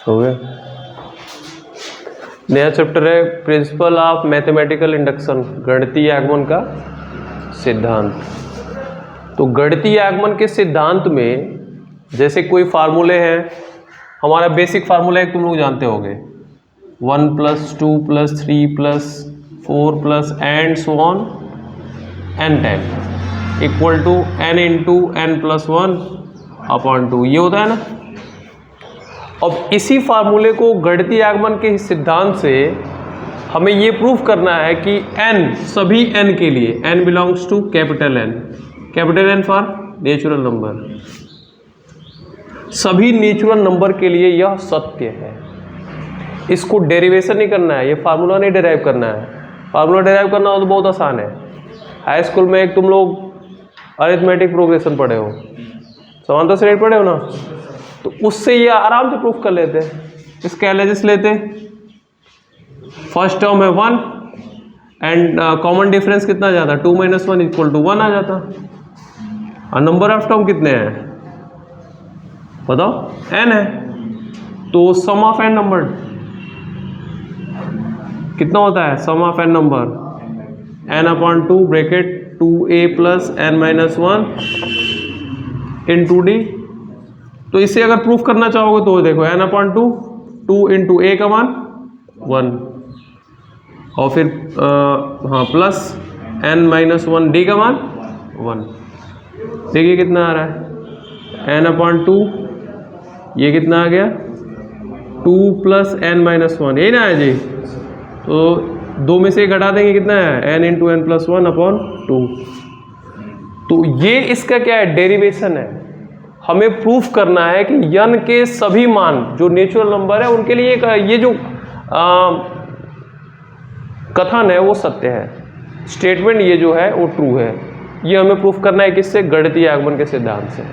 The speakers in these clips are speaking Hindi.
हो गया। नया चैप्टर है प्रिंसिपल ऑफ मैथमेटिकल इंडक्शन, गणितीय आगमन का सिद्धांत। तो गणितीय आगमन के सिद्धांत में जैसे कोई फार्मूले हैं, हमारा बेसिक फार्मूला एक तुम लोग जानते होंगे, 1 + 2 + 3 + 4 + and so on n10 equal to n into n + 1/2, ये होता है ना। अब इसी फार्मूले को गणितीय आगमन के सिद्धांत से हमें ये प्रूफ करना है कि n सभी n के लिए, n belongs to capital N for natural number, सभी नेचुरल नंबर के लिए यह सत्य है। इसको डेरिवेशन नहीं करना है, ये फार्मूला नहीं डेराइव करना है। फार्मूला डेराइव करना हो तो बहुत आसान है। हाई स्कूल में एक तुम लोग अरिथमेटिक प्रोग्रेशन पढ़े हो, समांतर श्रेणी पढ़े हो ना, तो उससे ये आराम से प्रूफ कर लेते हैं। इसका एलएचएस लेते हैं, फर्स्ट टर्म है 1 एंड कॉमन डिफरेंस कितना जाता, 2 - 1 = 1 आ जाता। और नंबर ऑफ टर्म कितने हैं बताओ, n है, तो सम ऑफ n नंबर कितना होता है, sum of n number n/2 bracket 2a + n - 1 into d। तो इसे अगर प्रूफ करना चाहोगे तो देखो n/2 2 इंटू a का मान 1 और फिर प्लस n - 1 d का मान 1। देखिए कितना आ रहा है, n/2 ये कितना आ गया 2 + n - 1, यही ना है जी। तो दो में से घटा देंगे, कितना है n इंटू n + 1/2। तो ये इसका क्या है, डेरिवेशन है। हमें प्रूफ करना है कि n के सभी मान जो नेचुरल नंबर है उनके लिए ये जो कथन है वो सत्य है, स्टेटमेंट ये जो है वो ट्रू है। ये हमें प्रूफ करना है किससे, गणितीय आगमन के सिद्धांत से।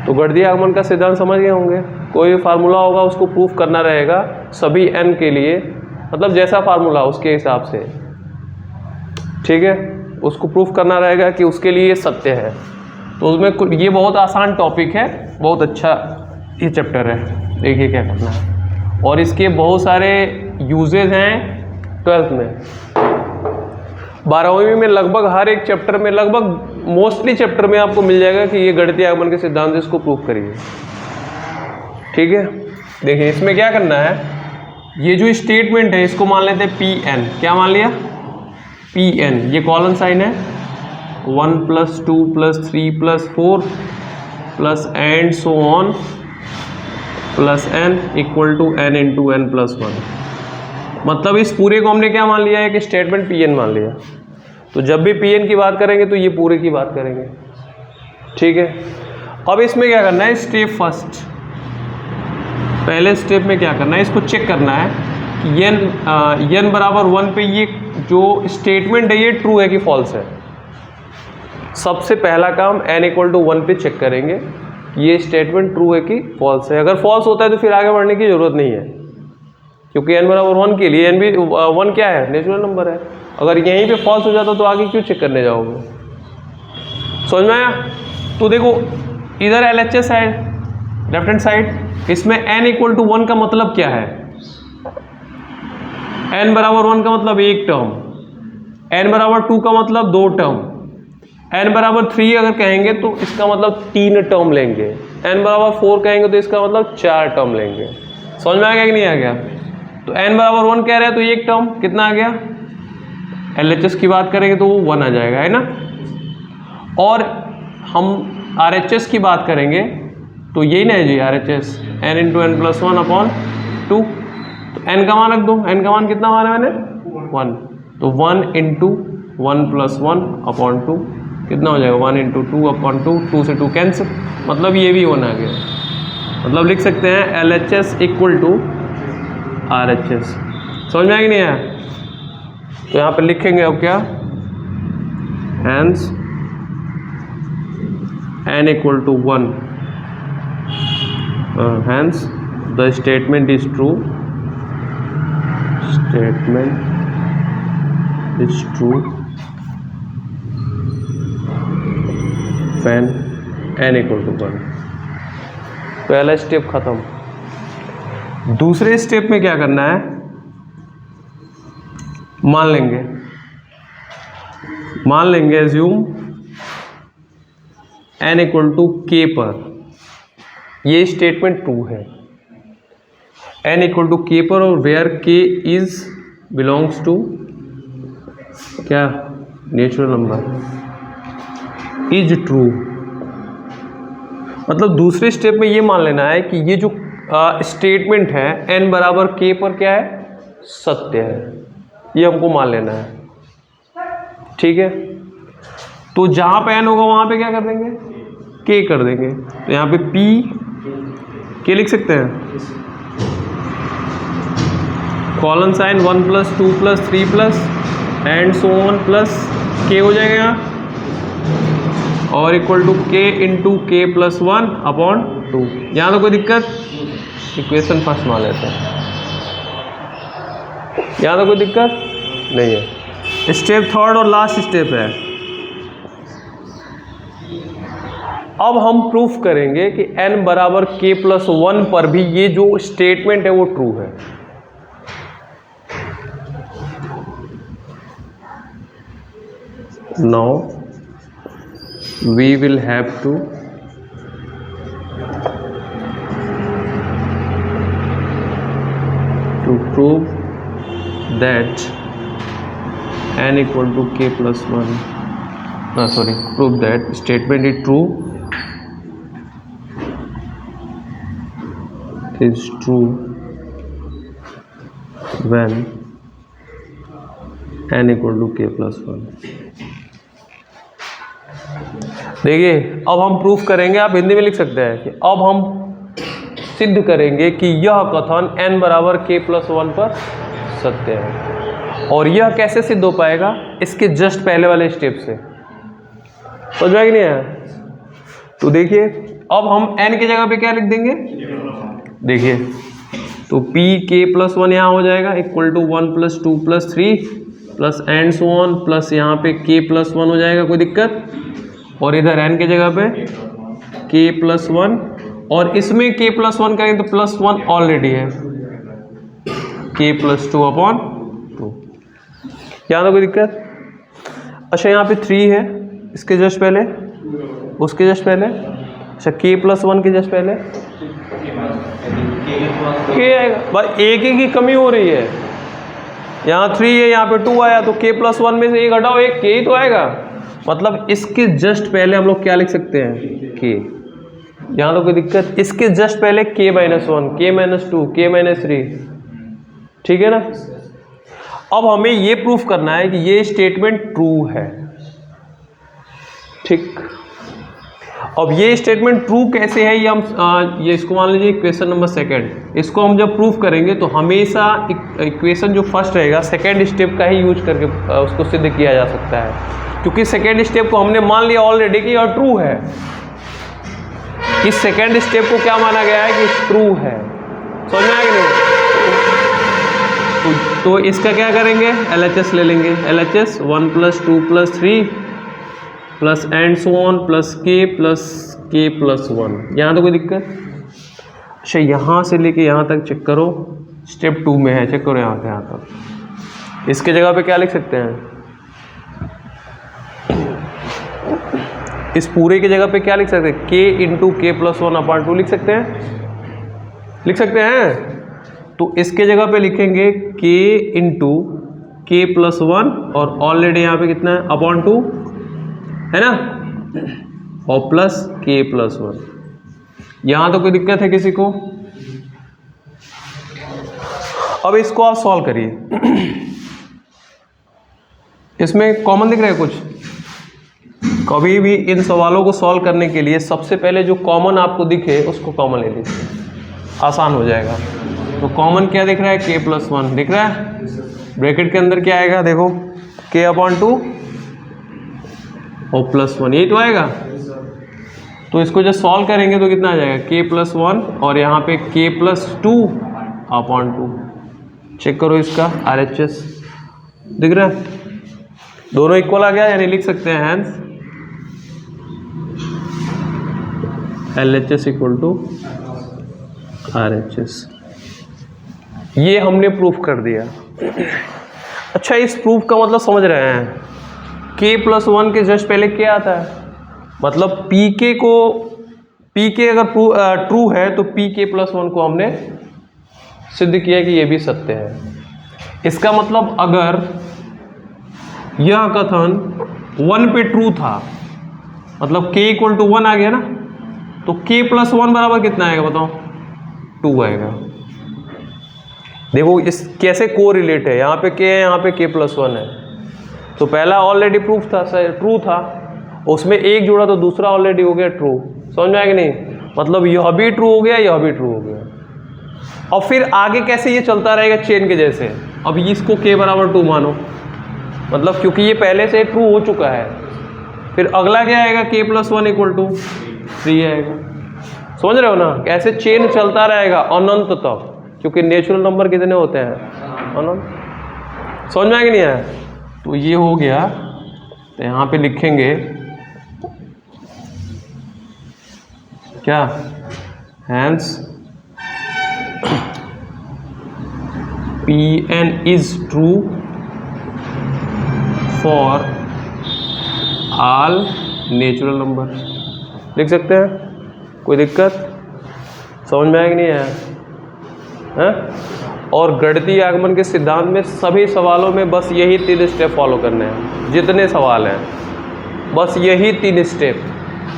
तो गणितीय आगमन का सिद्धांत समझ गए होंगे। कोई फार्मूला होगा उसको प्रूफ करना रहेगा सभी n के लिए, मतलब जैसा फार्मूला उसके हिसाब से, ठीक है, उसको प्रूफ करना रहेगा कि उसके लिए सत्य है। तो उसमें ये बहुत आसान टॉपिक है, बहुत अच्छा ये चैप्टर है। देखिए क्या करना है, और इसके बहुत सारे यूजेज हैं 12th में। 12वीं में लगभग हर एक चैप्टर में, लगभग मोस्टली चैप्टर में आपको मिल जाएगा कि ये गणितीय आगमन के सिद्धांत से इसको प्रूफ करिए, ठीक है। देखिए इसमें क्या करना है, ये जो स्टेटमेंट है इसको मान लेते हैं Pn। क्या मान लिया, Pn, ये कॉलन साइन है, 1 + 2 + 3 + 4 plus and so on plus n equal to n into n + 1। मतलब इस पूरे को हमने क्या मान लिया है कि स्टेटमेंट Pn मान लिया। तो जब भी Pn की बात करेंगे तो ये पूरे की बात करेंगे, ठीक है। अब इसमें क्या करना है, स्टेप फर्स्ट, पहले स्टेप में क्या करना है, इसको चेक करना है कि n बराबर 1 पे ये जो स्टेटमेंट है ये ट्रू है कि फॉल्स है। सबसे पहला काम n = 1 पे चेक करेंगे ये स्टेटमेंट ट्रू है कि फॉल्स है। अगर फॉल्स होता है तो फिर आगे बढ़ने की जरूरत नहीं है, क्योंकि n बराबर 1 के लिए n भी 1 क्या है, नेचुरल नंबर है। अगर यहीं पे फॉल्स हो जाता तो आगे क्यों चेक करने जाओगे, समझ में आया। तो देखो इधर LHS है लेफ्ट हैंड साइड, इसमें n = 1 का मतलब क्या है, n बराबर 1 का मतलब एक टर्म, n बराबर 2 का मतलब 2 टर्म, n बराबर 3 अगर कहेंगे तो इसका मतलब 3 टर्म लेंगे, n बराबर 4 कहेंगे तो इसका मतलब 4 टर्म लेंगे। समझ में आ गया कि नहीं आ गया। तो n बराबर 1 कह रहे हैं तो एक टर्म कितना आ गया, LHS की बात करेंगे तो वो 1 आ जाएगा, है ना। और हम RHS की बात करेंगे तो यही ना है जी, RHS n इंटू n + 1/2। तो n का मान रख दो, n का मान कितना माना मैंने 1, तो 1 इंटू 1 + 1/2 कितना हो जाएगा 1 इंटू 2/2, 2 से 2 कैंसिल, मतलब ये भी 1 आ गया। मतलब लिख सकते हैं LHS = RHS। समझ में आया कि नहीं आया। तो यहाँ पे लिखेंगे अब क्या, hence n = 1, hence the statement is true, statement is true when n = 1। पहला स्टेप खत्म। दूसरे स्टेप में क्या करना है, मान लेंगे एज्यूम n इक्वल टू के पर, ये स्टेटमेंट ट्रू है, n इक्वल टू के पर, और where k is belongs to क्या, नेचुरल नंबर इज ट्रू। मतलब दूसरे स्टेप में ये मान लेना है कि ये जो स्टेटमेंट है n बराबर k पर क्या है, सत्य है, ये हमको मान लेना है। ठीक है, तो जहां पे n होगा वहां पे क्या कर देंगे, k कर देंगे। तो यहाँ पे p k लिख सकते हैं, colon sign 1 + 2 + 3 + and so on plus k हो जाएगा यहाँ, और equal to k into k + 1/2। यहाँ तो कोई दिक्कत, इक्वेशन फर्स्ट मान लेते हैं, यहाँ तो कोई दिक्कत नहीं है। स्टेप थर्ड और लास्ट स्टेप है। अब हम प्रूफ करेंगे कि n बराबर k + 1 पर भी ये जो स्टेटमेंट है वो ट्रू है। Now we will have to prove that n equal to k + 1, prove that statement is true, when n equal to k + 1। देखिए अब हम प्रूफ करेंगे, आप हिंदी में लिख सकते हैं कि अब हम सिद्ध करेंगे कि यह कथन n बराबर k + 1 पर सत्य है। और यह कैसे सिद्ध हो पाएगा, इसके जस्ट पहले वाले स्टेप से। समझ में कि नहीं आया? तो देखिए अब हम n की जगह पे क्या लिख देंगे, देखिए तो p k + 1 यहाँ हो जाएगा, equal to 1 + 2 + 3 plus and so on, plus यहाँ पे k + 1 हो जाएगा, कोई दिक्कत। और इधर n की जगह पे k + 1, और इसमें k + 1 करेंगे तो +1 ऑलरेडी है, k + 2/2। यहाँ तो कोई दिक्कत। अच्छा यहाँ पे 3 है, इसके जस्ट पहले, उसके जस्ट पहले, अच्छा k + 1 के जस्ट पहले k आएगा। बस एक की कमी हो रही है, यहाँ 3 है, यहाँ पे 2 आया, तो k + 1 में से 1 हटाओ, एक k ही तो आएगा। मतलब इसके जस्ट पहले हम लोग क्या लिख सकते हैं, k। यहाँ तो कोई दिक्कत। इसके जस्ट पहले k - 1, k - 2, k - 3, ठीक है ना। अब हमें ये प्रूफ करना है कि ये स्टेटमेंट ट्रू है, ठीक। अब ये स्टेटमेंट ट्रू कैसे है, ये हम ये इसको मान लीजिए इक्वेशन नंबर 2। इसको हम जब प्रूफ करेंगे तो हमेशा इक्वेशन जो फर्स्ट रहेगा सेकेंड स्टेप का ही यूज करके उसको सिद्ध किया जा सकता है, क्योंकि सेकेंड स्टेप को हमने मान लिया ऑलरेडी कि यह ट्रू है। इस सेकेंड स्टेप को क्या माना गया है कि ट्रू है। समझ में आया कि नहीं? तो इसका क्या करेंगे, LHS ले लेंगे। LHS 1 + 2 + 3 plus and so on plus k + 1। यहाँ तो कोई दिक्कत। अच्छा यहाँ से लेके यहाँ तक चेक करो, स्टेप 2 में है, चेक करो यहाँ से यहाँ तक। इसके जगह पे क्या लिख सकते हैं, इस पूरे की जगह पे क्या लिख सकते हैं, k × k + 1/2 लिख सकते हैं, लिख सकते हैं। तो इसके जगह पे लिखेंगे k × k + 1, और ऑलरेडी यहाँ पे कितना है, /2 है ना, और प्लस k + 1। यहाँ तो कोई दिक्कत है किसी को? अब इसको आप सॉल्व करिए। इसमें कॉमन दिख रहा है कुछ? कभी भी इन सवालों को सॉल्व करने के लिए सबसे पहले जो कॉमन आपको दिखे उसको कॉमन ले लीजिए, आसान हो जाएगा। तो कॉमन क्या दिख रहा है, k + 1 दिख रहा है। ब्रैकेट के अंदर क्या आएगा, देखो k/2 और +1, यही तो आएगा। तो इसको जब सॉल्व करेंगे तो कितना आ जाएगा, k + 1 और यहाँ पे k + 2/2। चेक करो इसका RHS दिख रहा है, दोनों इक्वल आ गया, यानी लिख सकते हैं हैंस LHS = RHS। ये हमने प्रूफ कर दिया। अच्छा, इस प्रूफ का मतलब समझ रहे हैं, k+1 के जस्ट पहले क्या आता है, मतलब pk अगर ट्रू है तो pk+1 को हमने सिद्ध किया कि ये भी सत्य है। इसका मतलब अगर यह कथन 1 पे ट्रू था, मतलब k = 1 आ गया ना, तो k+1 बराबर कितना आएगा बताओ, 2 आएगा। देखो इस कैसे को रिलेट है, यहाँ पे k है, यहाँ पे k+1 है। तो पहला ऑलरेडी प्रूफ था, ट्रू था, उसमें एक जोड़ा तो दूसरा ऑलरेडी हो गया ट्रू। समझ में आया कि नहीं, मतलब यह भी ट्रू हो गया, यह भी ट्रू हो गया। और फिर आगे कैसे ये चलता रहेगा चेन के जैसे। अब इसको k = 2 मानो, मतलब क्योंकि ये पहले से ट्रू हो चुका है, फिर अगला क्या आएगा, k+1 = 3 आएगा। समझ रहे हो ना, कैसे चेन चलता रहेगा अनंत तक, क्योंकि नेचुरल नंबर कितने होते हैं, अनंत। समझ में आया कि नहीं आया। तो ये हो गया, तो यहाँ पे लिखेंगे क्या, hence Pn is true for all natural number. लिख सकते हैं, कोई दिक्कत, समझ में आया कि नहीं आया है। और गणितीय आगमन के सिद्धांत में सभी सवालों में बस यही 3 स्टेप फॉलो करने हैं, जितने सवाल हैं बस यही 3 स्टेप।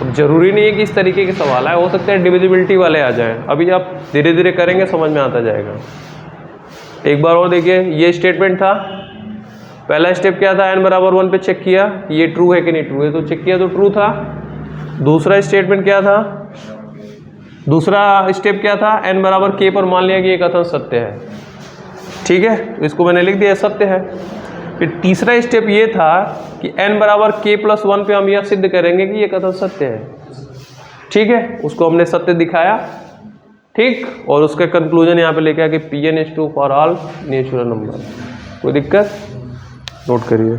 अब जरूरी नहीं है कि इस तरीके के सवाल आए, हो सकते हैं डिविजिबिलिटी वाले आ जाएं, अभी आप धीरे धीरे करेंगे समझ में आता जाएगा। एक बार और देखिए, ये स्टेटमेंट था, पहला स्टेप क्या था, n = 1 पे चेक किया ये ट्रू है कि नहीं ट्रू है, तो चेक किया तो ट्रू था। दूसरा स्टेटमेंट क्या था, दूसरा स्टेप क्या था, n = k पर मान लिया कि ये कथन सत्य है। ठीक है, इसको मैंने लिख दिया सत्य है। फिर तीसरा स्टेप ये था कि n = k+1 पे हम यह सिद्ध करेंगे कि ये कथन सत्य है। ठीक है, उसको हमने सत्य दिखाया। ठीक, और उसका कंक्लूजन यहाँ पे लेके आया कि Pn is true for all natural number. कोई दिक्कत, नोट करिए।